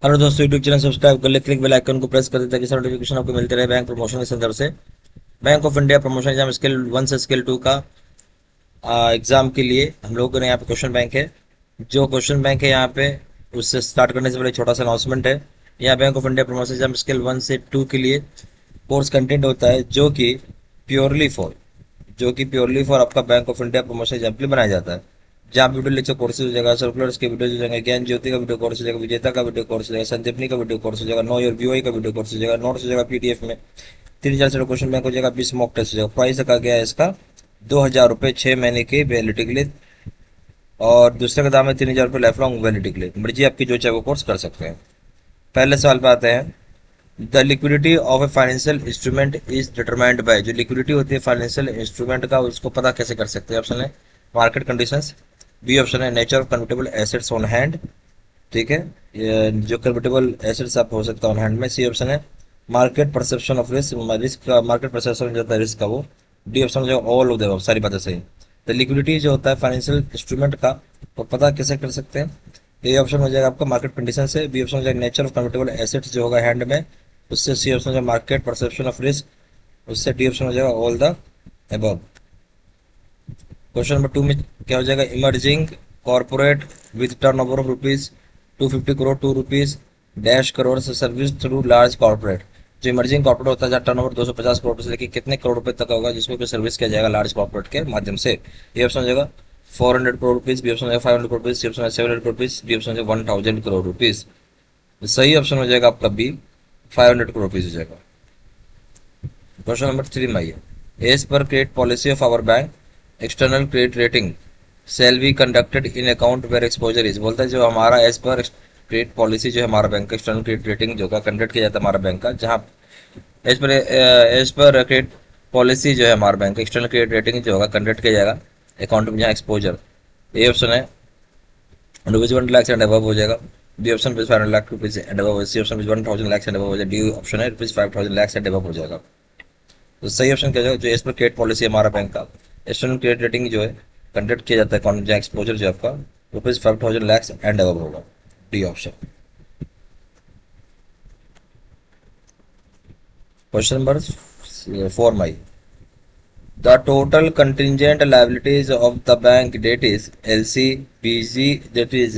Hello दोस्तों, YouTube channel subscribe कर ले, क्लिक बेल आइकन को प्रेस कर दे ताकि सारे नोटिफिकेशन आपको मिलते रहे बैंक प्रमोशन के संदर्भ से। Bank of India promotion exam skill 1 से स्किल 2 का एग्जाम के लिए हम लोगों ने यहाँ पे क्वेश्चन बैंक है। जो क्वेश्चन बैंक है यहाँ पे, उससे स्टार्ट करने से पहले छोटा सा अनाउंसमेंट है। यहाँ bank of India promotion exam skill 1 से 2 के लिए कोर्स कंटेंट होता है प्योरली फॉर जो कि प्योरली फॉर आपका bank of India promotion exam के लिए बनाया जाता है। जहाँ वीडियो लेक्चर कोर्सेज हो जाएगा, सर्कुलर्स के वीडियो हो जाएंगे, ज्ञान ज्योति का वीडियो कोर्स हो जाएगा, विजेता का वीडियो कोर्स हो जाएगा, संदीपनी का वीडियो कोर्स हो जाएगा, नो योर बीओई का वीडियो कोर्स हो जाएगा, नोट्स हो जाएगा पीडीएफ में। 3-4 क्वेश्चन बैंक हो जाएगा, 20 मॉक टेस्ट हो जाएगा। प्राइस रखा गया है इसका 2,000 रुपये 6 महीने की वैलिडिटी के लिए, और दूसरे का दाम है 3,000 रुपये लाइफ लॉन्ग वैलिडिटी के लिए। मर्जी आपकी जो चाहे वो कोर्स कर सकते हैं। पहले सवाल पे आते हैं। The liquidity of a financial instrument is determined by. जो लिक्विडिटी होती है फाइनेंशियल इंस्ट्रूमेंट का, उसको पता कैसे कर सकते हैं? ऑप्शन है मार्केट कंडीशंस, बी ऑप्शन है nature of convertible assets on hand, ठीक है, ये जो कन्वर्टेबल एसेट्स आप हो सकता है ऑन हैंड में, सी ऑप्शन है market perception of risk, risk का मार्केट परसेप्शन जो होता है रिस्क का वो, डी ऑप्शन जो ऑल ऑफ द सारी बातें सही। तो लिक्विडिटी जो होता है फाइनेंशियल इंस्ट्रूमेंट का, वो पता कैसे कर सकते हैं? ए ऑप्शन हो जाएगा आपका मार्केट कंडीशन से, बी ऑप्शन हो जाएगा नेचर ऑफ कन्वर्टेबल एसेट्स जो होगा हैंड में, उससे सी ऑप्शन हो जाएगा मार्केट परसेप्शन ऑफ रिस्क, उससे डी ऑप्शन हो जाएगा all the above. Question number 2 में क्या हो जाएगा? Emerging corporate with turn over of rupees 250 crore 2 rupees dash crore से सर्विस थ्रू लार्ज कॉर्पोरेट। जो इमर्जिंग कॉर्पोरेट होता है जहाँ टर्न ओवर 250 करोड़ से लेकर कितने करोड़ रुपए तक होगा, जिसको कि सर्विस किया जाएगा लार्ज कॉर्पोरेट के माध्यम से। ये ऑप्शन हो जाएगा 400 करोड़ रुपीज, बी ऑप्शन हो जाएगा 500 करोड़ रुपीज, सी ऑप्शन है 700 करोड़ रुपीज, डी ऑप्शन है 1000 करोड़ रुपीज। सही ऑप्शन हो जाएगा आपका बी, 500 करोड़ रुपीज हो जाएगा। क्वेश्चन नंबर 3 में आइए। As per credit policy of our bank external credit rating shall be conducted in account where exposure is. बोलता है जो हमारा एज पर क्रेडिट पॉलिसी जो है हमारा बैंक का एक्सटर्नल क्रेडिट रेटिंग जो का कंडक्ट किया जाता है हमारा बैंक का, जहाँ एज पर क्रेडिट पॉलिसी जो है हमारा बैंक का एक्सटर्नल क्रेडिट रेटिंग जो होगा कंडक्ट किया जाएगा अकाउंट में जहाँ एक्सपोजर। ए ऑप्शन है रुपीज 1 लाख एंड अबव हो जाएगा, B option rupees 500 lakh rupees and above, C option rupees 1000 lakh and above हो जाएगा, डी ऑप्शन है रुपीज 5000 लाख एंड अबव हो जाएगा। तो सही ऑप्शन क्या होगा? जो एज पर क्रेडिट पॉलिसी हमारा बैंक का एक्सटर्नल क्रेडिट रेटिंग जो है कंडक्ट किया जाता है अकाउंट जहाँ एक्सपोजर जो आपका रुपीज 5000 लाख एंड अबव होगा, D option. Question number 4 my. The total contingent liabilities of the bank, that is LC, BG, that is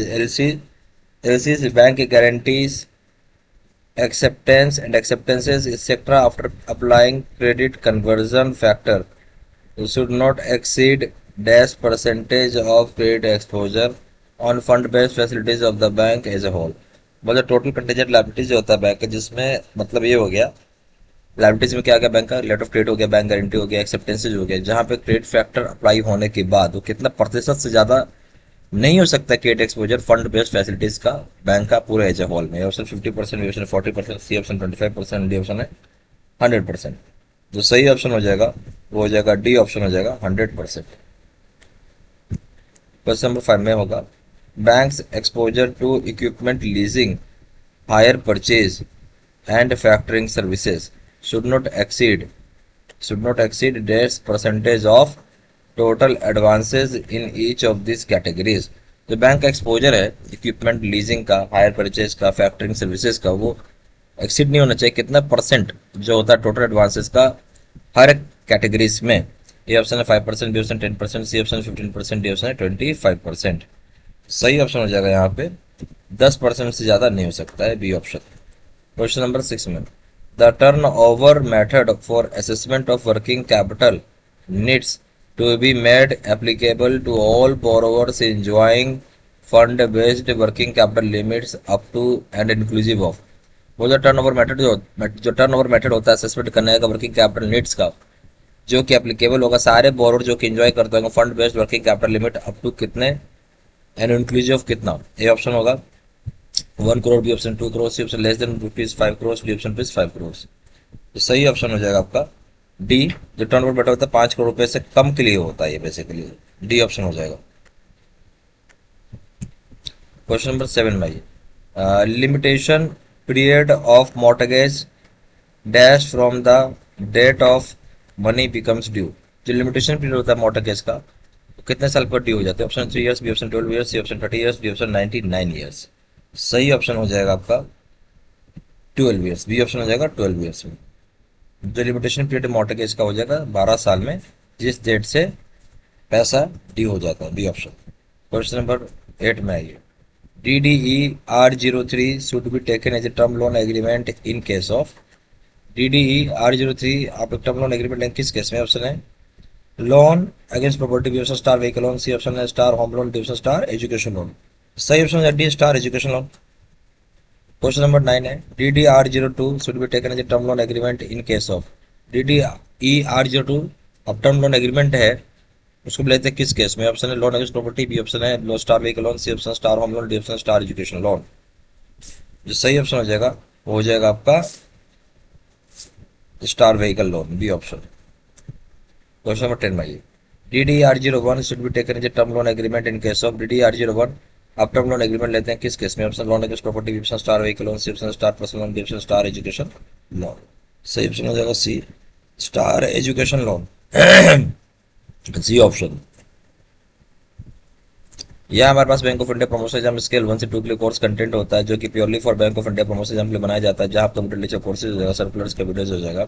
LC's bank guarantees, acceptance and acceptances, etc. after applying credit conversion factor should not exceed dash percentage of credit exposure on fund-based facilities of the bank as a whole। मतलब total contingent liabilities जो होता है bank का, जिसमें मतलब ये हो गया लाइबिलिटीज में क्या आ गया? बैंक का लेटर ऑफ क्रेडिट हो गया, बैंक गारंटी हो गया, एक्सेप्टेंसेज हो गया, जहां पे क्रेडिट फैक्टर अप्लाई होने के बाद वो कितना प्रतिशत से ज्यादा नहीं हो सकता credit exposure fund based facilities का बैंक का पूरे एज ए होल में। Option 50%, B option 40%, C option 25%, D option है 100%। जो सही ऑप्शन हो जाएगा वो हो जाएगा डी ऑप्शन हो जाएगा 100%। क्वेश्चन नंबर 5 में होगा banks exposure to equipment leasing, hire purchase and factoring services should not exceed dash percentage of total advances in each of these categories। जो बैंक का एक्सपोजर है इक्विपमेंट लीजिंग का, hire purchase का, factoring services का, वो exceed नहीं होना चाहिए कितना परसेंट जो होता है टोटल एडवांसेस का हर कैटेगरीज में। ए ऑप्शन है 5%, B option 10%, C option 15%, D option है 25%। सही ऑप्शन हो जाएगा यहाँ पे 10% से ज्यादा नहीं हो सकता है, बी ऑप्शन। क्वेश्चन नंबर 6 में the turnover method for assessment of working capital needs to be made applicable to all borrowers enjoying fund based working capital limits up to and inclusive of। वो जो turnover method जो turnover method होता है assessment करने का working capital needs का, जो कि एप्लीकेबल होगा सारे बोरोवर जो कि एंजॉय करते होंगे fund based working capital limit up to कितने एंड इंक्लूसिव ऑफ कितना। ए ऑप्शन होगा 1 crore, B option 2 crore, C option less than rupees 5 crore, D option rupees 5 crore. तो सही ऑप्शन हो जाएगा आपका डी। जो टर्नओवर बेटा होता है 5 करोड़ रुपए से कम के लिए होता है, ये बेसिकली डी ऑप्शन हो जाएगा। क्वेश्चन नंबर 7 में आइए। Limitation period of mortgage dash from the date of money becomes due. जो लिमिटेशन पीरियड होता है मॉर्टगेज का, कितने साल पर ड्यू हो जाते हैं? Option 3 years, B option 12 years, C option 30 years, D option 99 years. सही ऑप्शन हो जाएगा आपका 12 ईयर्स, बी ऑप्शन हो जाएगा 12 ईयर्स में। जो लिमिटेशन पीरियड मॉर्टगेज का हो जाएगा 12 साल में, जिस डेट से पैसा ड्यू हो जाता है, बी ऑप्शन। क्वेश्चन नंबर 8 में आइए। DDER03 should be taken as a term loan agreement in case of। DDER03 आप एक टर्म लोन एग्रीमेंट लेंगे किस केस में? ऑप्शन है loan against property, B option star vehicle loan, C option है star home loan, D option star education loan. सही option है D star education loan. Question number 9 है DDER02 should be taken as a term loan agreement in case of। DDER02 अब term loan agreement है, उसको लेते हैं किस केस में? ऑप्शन है loan against property, B option है लो star vehicle loan, C option star home loan, D option star education loan. जो सही ऑप्शन हो जाएगा वो हो जाएगा आपका star vehicle loan, B option. Question number 10 में आइए। DDER01 should be taken as a term loan agreement in case of. DDER01 आप टर्म लोन एग्रीमेंट लेते हैं किस केस में? Option loan against property, B option star vehicle loan, C option star personal loan, D option star education loan. सही option हो जाएगा C star education loan, C option. यह हमारे पास bank of India promotion exam scale 1 से 2 के लिए course content होता है, जो कि purely for bank of India promotion exam के लिए बनाया जाता है, जहां आपका लिटरेचर कोर्सेज हो जाएगा, सर्कुलर्स का वीडियोज हो जाएगा,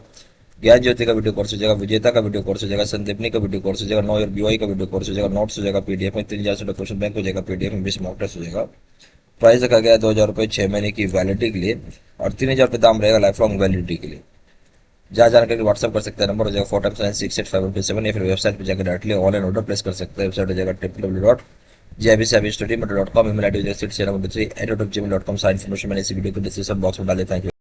ज्ञान ज्योति का वीडियो कोर्स हो जाएगा, विजेता का वीडियो कोर्स हो जाएगा, संदीपनी का वीडियो कोर्स हो जाएगा, नो ईयर BOI का वीडियो कोर्स हो जाएगा, नोट्स हो जाएगा पीडीएफ में, 3000 क्वेश्चन बैंक हो जाएगा पीडीएफ में, 20 मॉक टेस्ट हो जाएगा। प्राइस रखा गया 2000 रुपये 6 महीने की वैलिडिटी के लिए, और 3000 रुपये दाम रहेगा लाइफ लॉन्ग वैलिडिटी के लिए। जहाँ जानकारी व्हाट्सअप कर सकते हैं, नंबर हो जाएगा 4x9685127, या फिर वेबसाइट पर जाकर डायरेक्टली ऑनलाइन ऑर्डर प्लेस कर सकते हैं। वेबसाइट हो जाएगा www.jibcstudy.com, ईमेल आईडी हो जाएगा 673@gmail.com। सारी इन्फॉर्मेशन मैंने इसी वीडियो को डिस्क्रिप्शन बॉक्स में डाल देता हूँ।